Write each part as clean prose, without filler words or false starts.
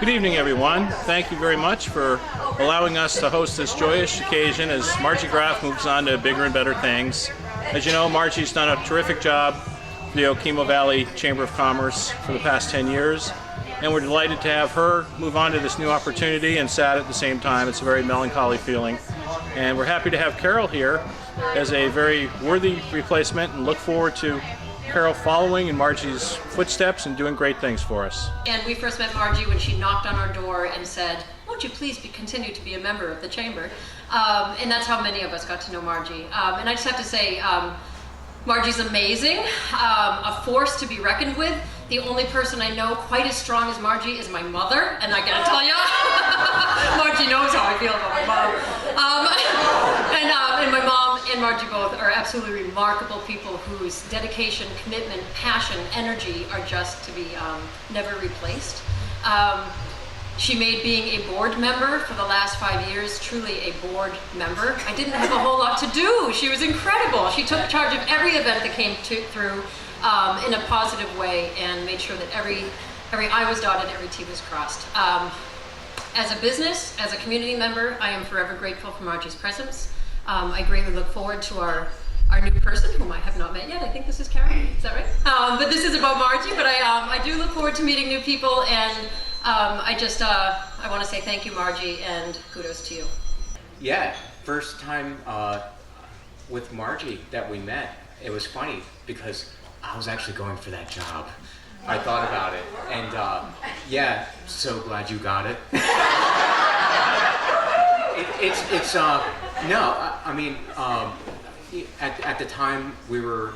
Good evening, everyone. Thank you very much for allowing us to host this joyous occasion as Marji Graf moves on to bigger and better things. As you know, Marji's done a terrific job for the Okemo Valley Chamber of Commerce for the past 10 years, and we're delighted to have her move on to this new opportunity and sad at the same time. It's a very melancholy feeling. And we're happy to have Carol here as a very worthy replacement and look forward to Carol following in Marji's footsteps and doing great things for us. And we first met Marji when she knocked on our door and said, "Won't you please continue to be a member of the Chamber?" And that's how many of us got to know Marji. And I just have to say, Marji's amazing, a force to be reckoned with. The only person I know quite as strong as Marji is my mother, and I gotta tell you, Marji knows how I feel about my mom. And my mom and Marji both are absolutely remarkable people whose dedication, commitment, passion, energy are just to be never replaced. She made being a board member for the last 5 years truly a board member. I didn't have a whole lot to do. She was incredible. She took charge of every event that came through in a positive way and made sure that every I was dotted, every T was crossed. As a business, as a community member, I am forever grateful for Marji's presence. I greatly look forward to our new person, whom I have not met yet. I think this is Karen, is that right? But this is about Marji, but I do look forward to meeting new people, and I want to say thank you, Marji, and kudos to you. Yeah, first time with Marji that we met, it was funny because I was actually going for that job. I thought about it, and yeah, so glad you got it. At the time we were,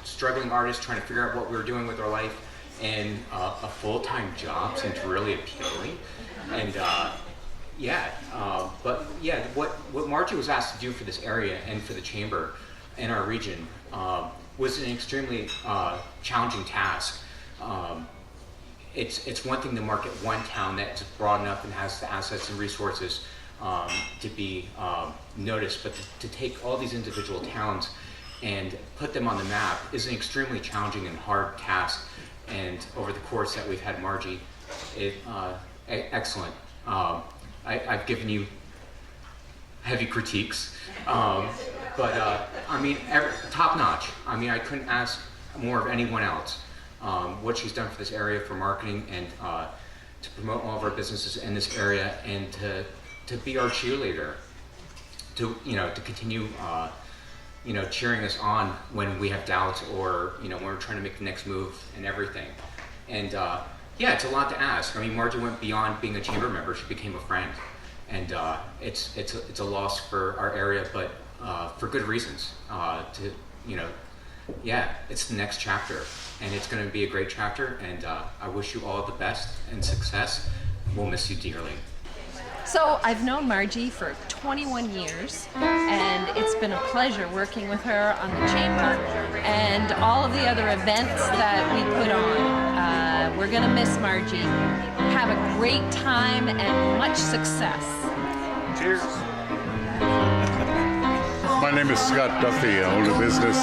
struggling artists trying to figure out what we were doing with our life, and a full-time job seemed really appealing, and what Marji was asked to do for this area and for the chamber and our region was an extremely challenging task. It's one thing to market one town that's broad enough and has the assets and resources to be noticed, but to take all these individual towns and put them on the map is an extremely challenging and hard task. And over the course that we've had Marji, excellent. I've given you heavy critiques, but top notch. I couldn't ask more of anyone else. What she's done for this area for marketing and to promote all of our businesses in this area, and to be our cheerleader, to continue cheering us on when we have doubts or when we're trying to make the next move and everything. And it's a lot to ask. Marji went beyond being a chamber member; she became a friend, and it's a loss for our area, but for good reasons. It's the next chapter, and it's going to be a great chapter. And I wish you all the best and success. We'll miss you dearly. So I've known Marji for 21 years, and it's been a pleasure working with her on the chamber and all of the other events that we put on. We're going to miss Marji. Have a great time and much success. Cheers. My name is Scott Duffy. I own a business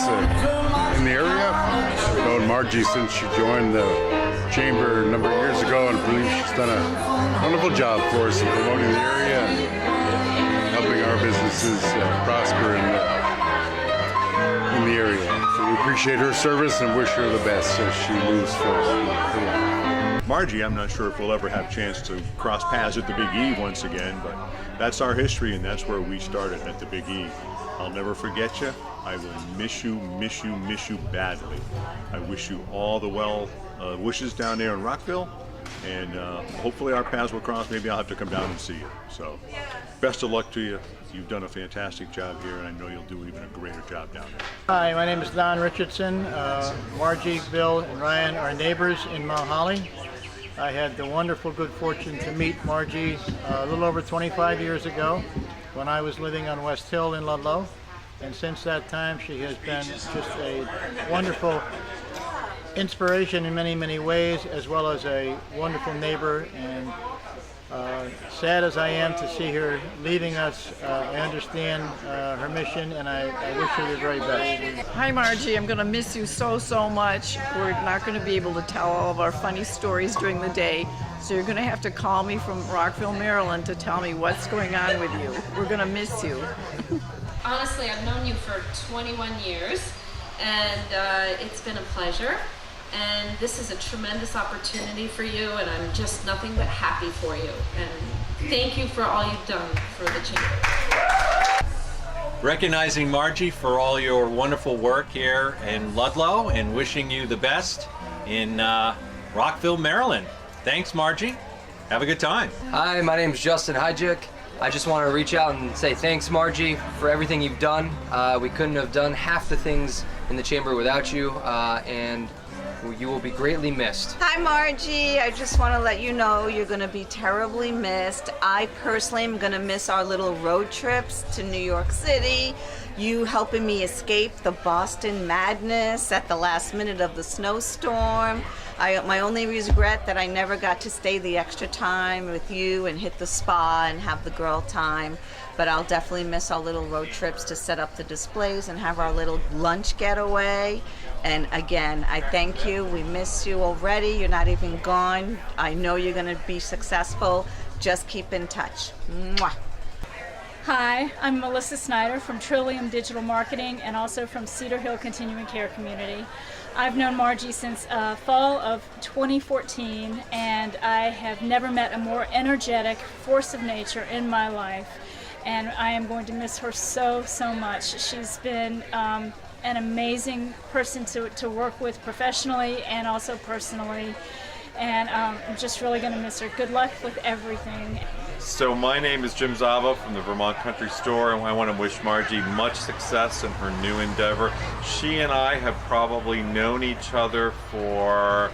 in the area. I've known Marji since she joined the chamber a number of years ago, and I believe she's done a wonderful job for us in promoting the area and helping our businesses prosper in the area. So we appreciate her service and wish her the best as she moves forward. Marji, I'm not sure if we'll ever have a chance to cross paths at the Big E once again, but that's our history, and that's where we started, at the Big E. I'll never forget you. I will miss you badly. I wish you all the well wishes down there in Rockville, and hopefully our paths will cross. Maybe I'll have to come down and see you. So best of luck to you. You've done a fantastic job here, and I know you'll do even a greater job down there. Hi, my name is Don Richardson. Marji, Bill, and Ryan are neighbors in Mount Holly. I had the wonderful good fortune to meet Marji a little over 25 years ago when I was living on West Hill in Ludlow. And since that time, she has been just a wonderful inspiration in many, many ways, as well as a wonderful neighbor. And sad as I am to see her leaving us, I understand her mission, and I wish her the very best. Hi Margie, I'm going to miss you so much. We're not going to be able to tell all of our funny stories during the day, so you're going to have to call me from Rockville, Maryland to tell me what's going on with you. We're going to miss you. Honestly, I've known you for 21 years, and it's been a pleasure. And this is a tremendous opportunity for you, and I'm just nothing but happy for you. And thank you for all you've done for the chamber. Recognizing Margie for all your wonderful work here in Ludlow and wishing you the best in Rockville, Maryland. Thanks, Margie. Have a good time. Hi, my name is Justin Hyjuk. I just want to reach out and say thanks, Margie, for everything you've done. We couldn't have done half the things in the chamber without you, and you will be greatly missed. Hi Margie, I just want to let you know you're going to be terribly missed. I personally am going to miss our little road trips to New York City, you helping me escape the Boston madness at the last minute of the snowstorm. My only regret that I never got to stay the extra time with you and hit the spa and have the girl time. But I'll definitely miss our little road trips to set up the displays and have our little lunch getaway. And again, I thank you. We miss you already. You're not even gone. I know you're going to be successful. Just keep in touch. Mwah. Hi, I'm Melissa Snyder from Trillium Digital Marketing and also from Cedar Hill Continuing Care Community. I've known Margie since fall of 2014, and I have never met a more energetic force of nature in my life. And I am going to miss her so much. She's been an amazing person to work with professionally and also personally. And I'm just really going to miss her. Good luck with everything. So my name is Jim Zava from the Vermont Country Store, and I want to wish Margie much success in her new endeavor. She and I have probably known each other for,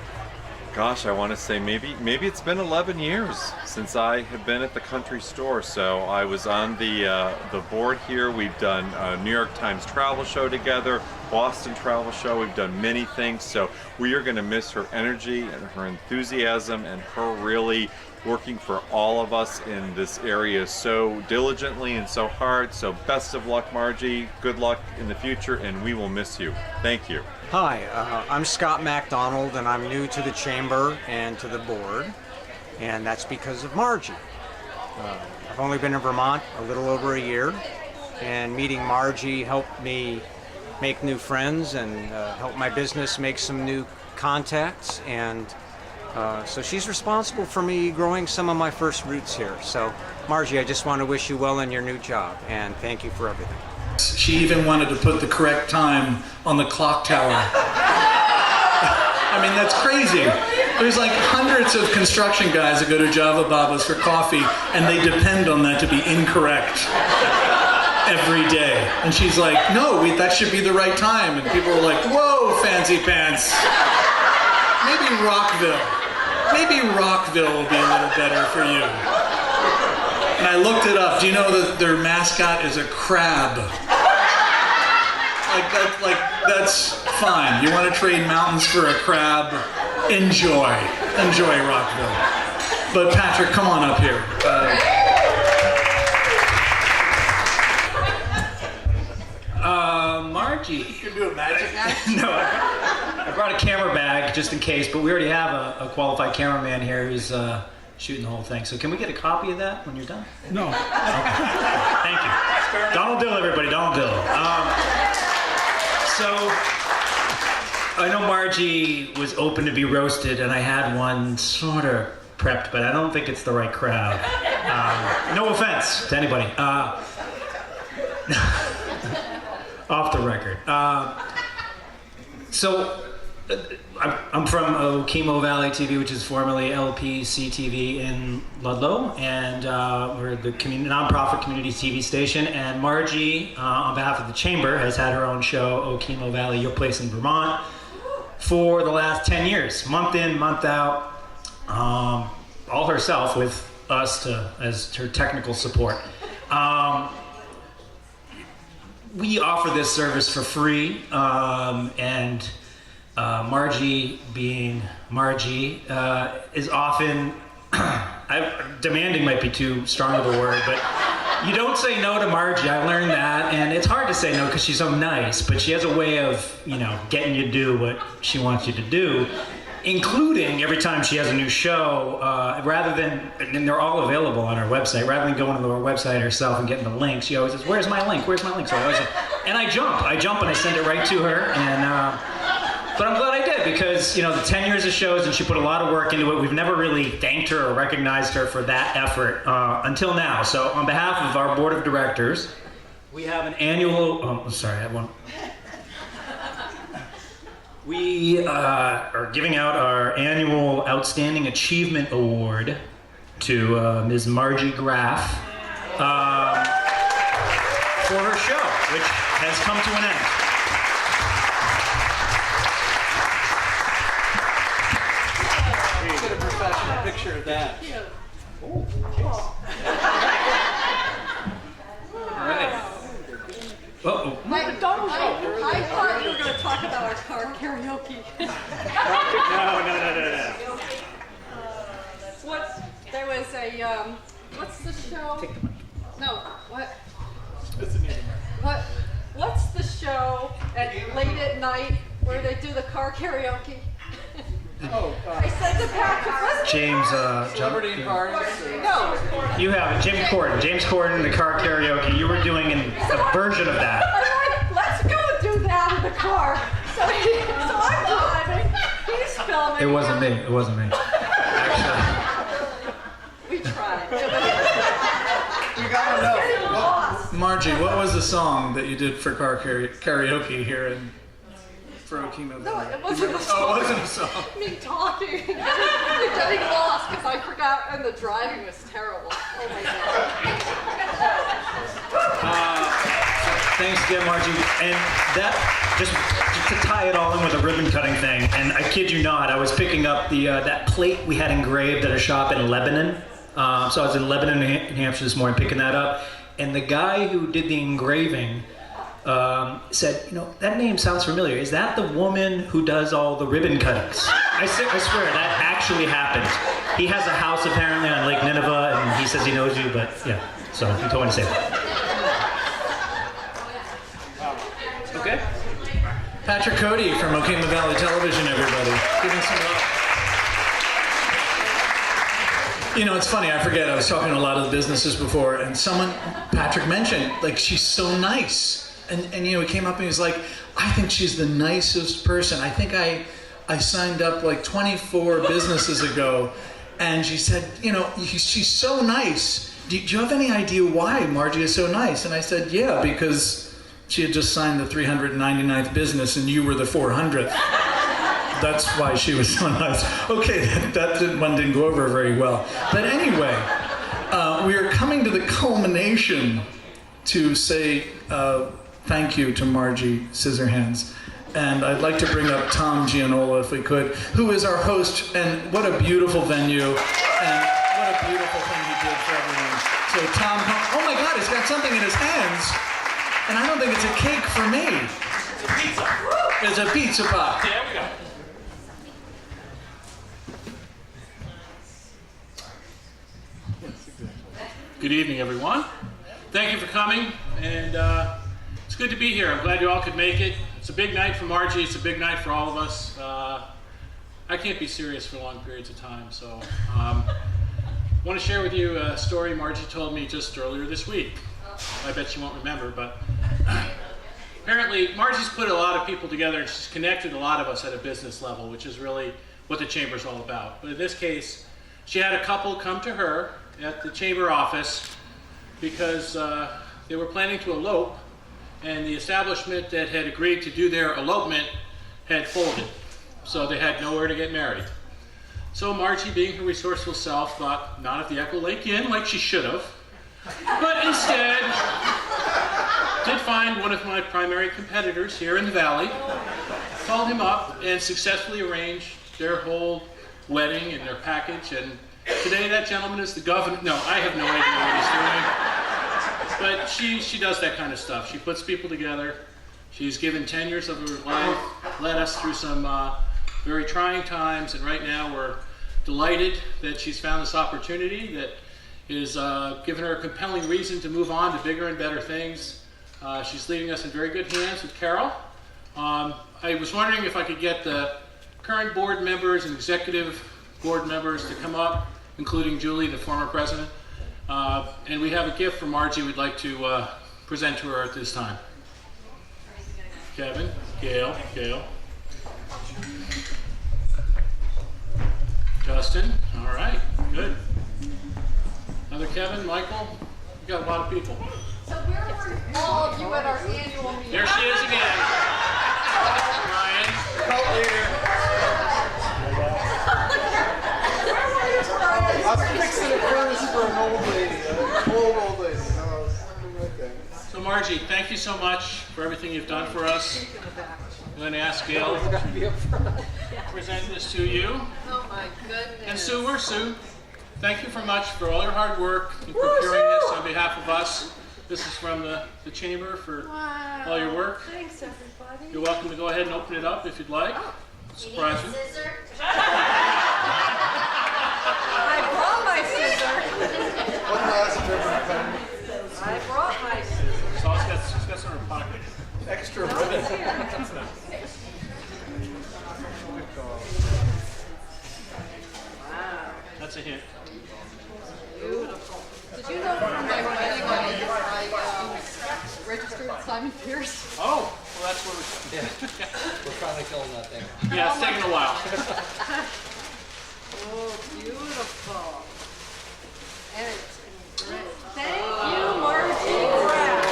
gosh, I want to say maybe it's been 11 years since I have been at the Country Store. So I was on the board here. We've done a New York Times travel show together, Boston travel show. We've done many things. So we are going to miss her energy and her enthusiasm and her really working for all of us in this area so diligently and so hard. So best of luck, Margie. Good luck in the future, and we will miss you. Thank you. Hi, I'm Scott MacDonald, and I'm new to the chamber and to the board, and that's because of Margie. I've only been in Vermont a little over a year, and meeting Margie helped me make new friends and help my business make some new contacts, and so she's responsible for me growing some of my first roots here. So Margie, I just want to wish you well in your new job, and thank you for everything. She even wanted to put the correct time on the clock tower. I mean, that's crazy. There's like hundreds of construction guys that go to Java Baba's for coffee, and they depend on that to be incorrect every day. And she's like, no, that should be the right time. And people are like, whoa, fancy pants. Maybe Rockville. Maybe Rockville will be a little better for you. And I looked it up. Do you know that their mascot is a crab? That's fine. You want to trade mountains for a crab? Enjoy Rockville. But Patrick, come on up here. Margie. You can do a magic act? No, I brought a camera bag just in case, but we already have a qualified cameraman here who's shooting the whole thing. So can we get a copy of that when you're done? No. Okay. Thank you. Donald Dill, everybody, Donald Dill. So I know Margie was open to be roasted, and I had one sort of prepped, but I don't think it's the right crowd. No offense to anybody. Off the record. So I'm from Okemo Valley TV, which is formerly LPCTV in Ludlow, and we're the nonprofit community TV station. And Margie, on behalf of the Chamber, has had her own show, Okemo Valley, Your Place in Vermont, for the last 10 years, month in, month out, all herself with us as her technical support. We offer this service for free, and Margie, being Margie, is often, demanding might be too strong of a word, but you don't say no to Margie. I learned that, and it's hard to say no because she's so nice, but she has a way of, getting you to do what she wants you to do, including every time she has a new show, and they're all available on her website, rather than going to her website herself and getting the link, she always says, where's my link? So I always say, and I jump and I send it right to her, and but I'm glad I did, because the 10 years of shows, and she put a lot of work into it. We've never really thanked her or recognized her for that effort until now. So on behalf of our board of directors, we have an annual, we are giving out our annual Outstanding Achievement Award to Ms. Marji Graf for her show, which has come to an end. Get a professional picture of that. All right. Uh-oh. I thought you were going to talk about our car karaoke. No. There was a, what's the show? No, what? What's the show late at night where they do the car karaoke? I said to Patrick, James, Celebrity parties? No. You have it. James Corden, the car karaoke. You were doing a version of that. I'm like, let's go and do that in the car. So I'm driving. He's filming. It wasn't me. Actually. We tried. You gotta know. Margie, what was the song that you did for car karaoke here for Okemo? No, it wasn't a song. Oh, it wasn't a song. Me talking. You're getting lost because I forgot, and the driving was terrible. Oh my God. Thanks again, Margie. And that, just to tie it all in with a ribbon cutting thing, and I kid you not, I was picking up that plate we had engraved at a shop in Lebanon. So I was in Lebanon, New Hampshire this morning picking that up, and the guy who did the engraving said, that name sounds familiar. Is that the woman who does all the ribbon cuttings? I swear, that actually happened. He has a house apparently on Lake Nineveh, and he says he knows you, but yeah, so he told me to say that. Okay. Patrick Cody from Okemo Valley Television, everybody. Giving some love. It's funny, I forget, I was talking to a lot of the businesses before, and Patrick mentioned, she's so nice. And he came up and he was like, I think she's the nicest person. I think I signed up 24 businesses ago, and she said, she's so nice. Do you have any idea why Margie is so nice? And I said, yeah, because she had just signed the 399th business and you were the 400th. That's why she was so nice. Okay, that one didn't go over very well. But anyway, we are coming to the culmination to say thank you to Margie Scissorhands. And I'd like to bring up Tom Gianola, if we could, who is our host, and what a beautiful venue, and what a beautiful thing he did for everyone. So Tom, oh my God, he's got something in his hands, and I don't think it's a cake for me. It's a pizza. It's a pizza pie. There we go. Good evening, everyone. Thank you for coming, and it's good to be here. I'm glad you all could make it. It's a big night for Margie. It's a big night for all of us. I can't be serious for long periods of time, so I want to share with you a story Margie told me just earlier this week. I bet you won't remember, but apparently Margie's put a lot of people together, and she's connected a lot of us at a business level, which is really what the Chamber's all about. But in this case, she had a couple come to her at the Chamber office because they were planning to elope, and the establishment that had agreed to do their elopement had folded, so they had nowhere to get married. So Margie, being her resourceful self, thought not at the Echo Lake Inn like she should have, but instead did find one of my primary competitors here in the valley, called him up, and successfully arranged their whole wedding and their package. And today that gentleman is the governor. No, I have no idea what he's doing. But she does that kind of stuff. She puts people together. She's given 10 years of her life, led us through some very trying times, and right now we're delighted that she's found this opportunity that is given her a compelling reason to move on to bigger and better things. She's leaving us in very good hands with Carol. I was wondering if I could get the current board members and executive board members to come up, including Julie, the former president. And we have a gift from Marji we'd like to present to her at this time. Kevin, Gail, Justin, all right, good. Another Kevin, Michael, we got a lot of people. So where were all of you at our annual meeting? There she is again. Ryan. I'm fixing a furnace for an old lady, old lady. So Marji, thank you so much for everything you've done for us. I'm going to ask Gail to present this to you. Oh my goodness. And Sue, thank you very much for all your hard work in procuring this on behalf of us. This is from the Chamber for all your work. Thanks, everybody. You're welcome to go ahead and open it up if you'd like. Surprise you. I brought my scissor. I brought my scissor. So it's got some in her pocket. Extra ribbon. Wow. That's a hint. Beautiful. Did you know from my wedding I registered Simon Pierce? Oh, well that's what we're... We're finally filling that thing. Yeah, it's taking a while. Oh, beautiful. And it's engraved. Thank you, Marji Graf.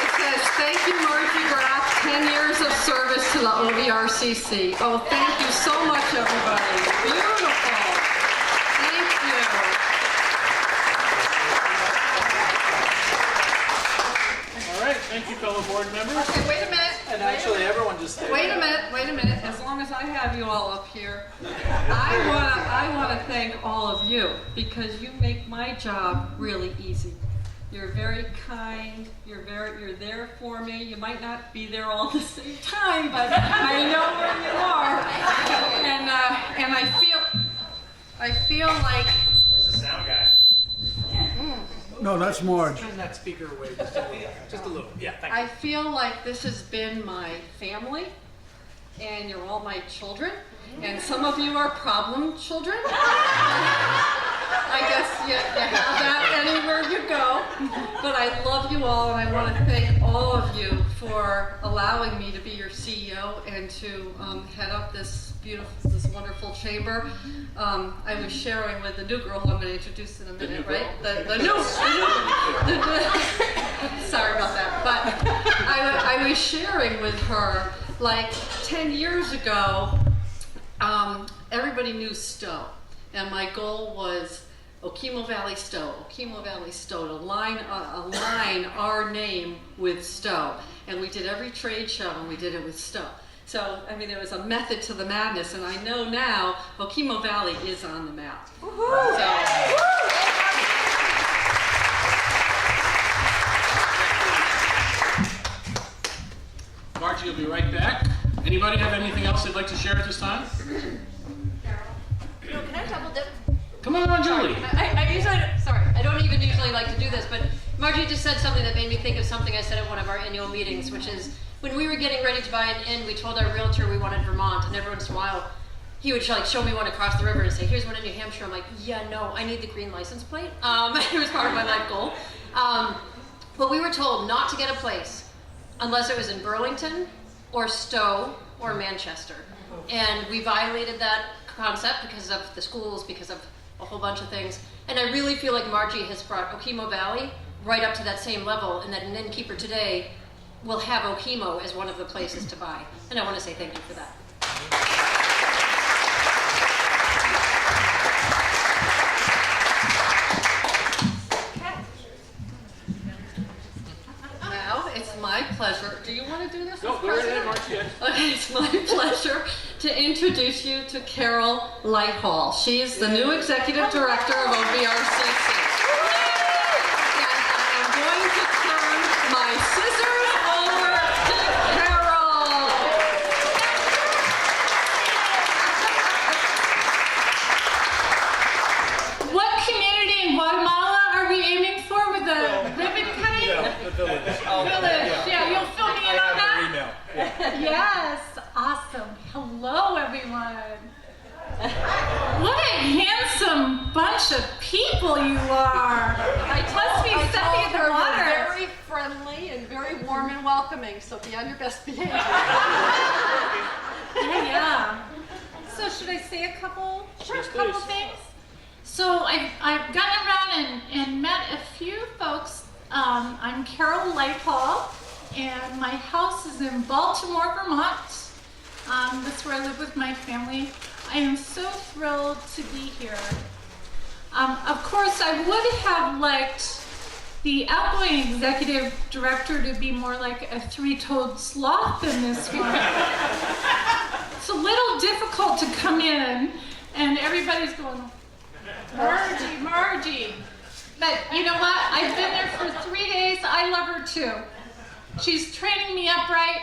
It says, thank you, Marji Graf, 10 years of service to the OVRCC. Oh, thank you so much, everybody. Beautiful. Thank you. All right, thank you, fellow board members. Okay, wait a minute. And actually, everyone just stayed. Wait a minute. As long as I have you all up here, I wanna thank all of you because you make my job really easy. You're very kind. You're there for me. You might not be there all at the same time, but I know where you are. And I feel like. Who's the sound guy? No, that's Marge. Turn that speaker away just a little. Yeah, thank you. I feel like this has been my family, and you're all my children, and some of you are problem children. I guess you have that anywhere you go, but I love you all, and I want to thank all of you for allowing me to be your CEO and to head up this wonderful chamber. I was sharing with the new girl who I'm going to introduce in a minute, right? Sorry about that, but I was sharing with her, like 10 years ago, everybody knew Stowe, and my goal was Okemo Valley Stowe, to align our name with Stowe, and we did every trade show, and we did it with Stowe. So, I mean, there was a method to the madness, and I know now Okemo Valley is on the map. Marji will be right back. Anybody have anything else they'd like to share at this time? Can I double dip? Come on, Julie. I don't even usually like to do this, but Marji just said something that made me think of something I said at one of our annual meetings, which is when we were getting ready to buy an inn, we told our realtor we wanted Vermont, and every once in a while he would like show me one across the river and say, here's one in New Hampshire. I'm like, yeah, no, I need the green license plate. It was part of my life goal. But we were told not to get a place unless it was in Burlington or Stowe or Manchester. And we violated that concept because of the schools, because of a whole bunch of things. And I really feel like Marji has brought Okemo Valley right up to that same level, and that an innkeeper today will have Okemo as one of the places to buy. And I want to say thank you for that. Now it's my pleasure. Do you want to do this? Go right ahead, Marji. Okay, it's my pleasure to introduce you to Carol Lighthall. She is the new executive director of OVRCC. And I am going to turn my scissors bunch of people you are. I must be stepping in the water. We're very friendly and very warm and welcoming, so be on your best behavior. Yeah. So should I say a couple things? So I've gotten around and met a few folks. I'm Carol Lighthall, and my house is in Baltimore, Vermont. That's where I live with my family. I am so thrilled to be here. Of course, I would have liked the outgoing executive director to be more like a three-toed sloth in this one. It's a little difficult to come in and everybody's going, Margie, Margie. But you know what? I've been there for 3 days. I love her too. She's training me up right.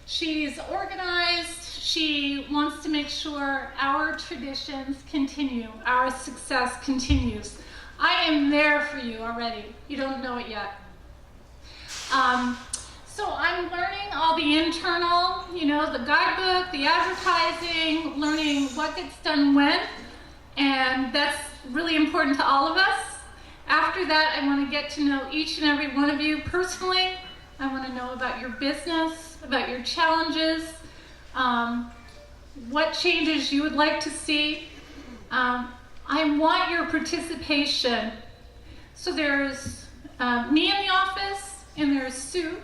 She's organized. She wants to make sure our traditions continue, our success continues. I am there for you already. You don't know it yet. So I'm learning all the internal, the guidebook, the advertising, learning what gets done when, and that's really important to all of us. After that, I want to get to know each and every one of you personally. I want to know about your business, about your challenges, what changes you would like to see. I want your participation. So there's me in the office, and there's Sue,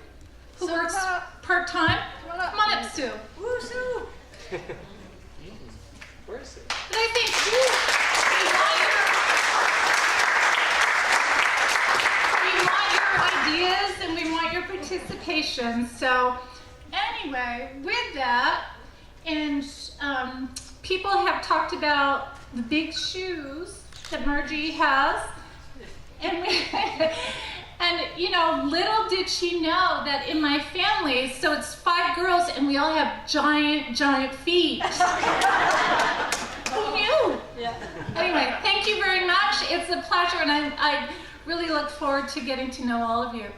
who works part-time. Come on up, Sue. Woo, Sue. Where is it? But I think we want your ideas and we want your participation. So anyway, with that, and people have talked about the big shoes that Margie has, and little did she know that in my family, so it's 5 girls and we all have giant feet. Who knew? Yeah. Anyway, thank you very much. It's a pleasure, and I really look forward to getting to know all of you.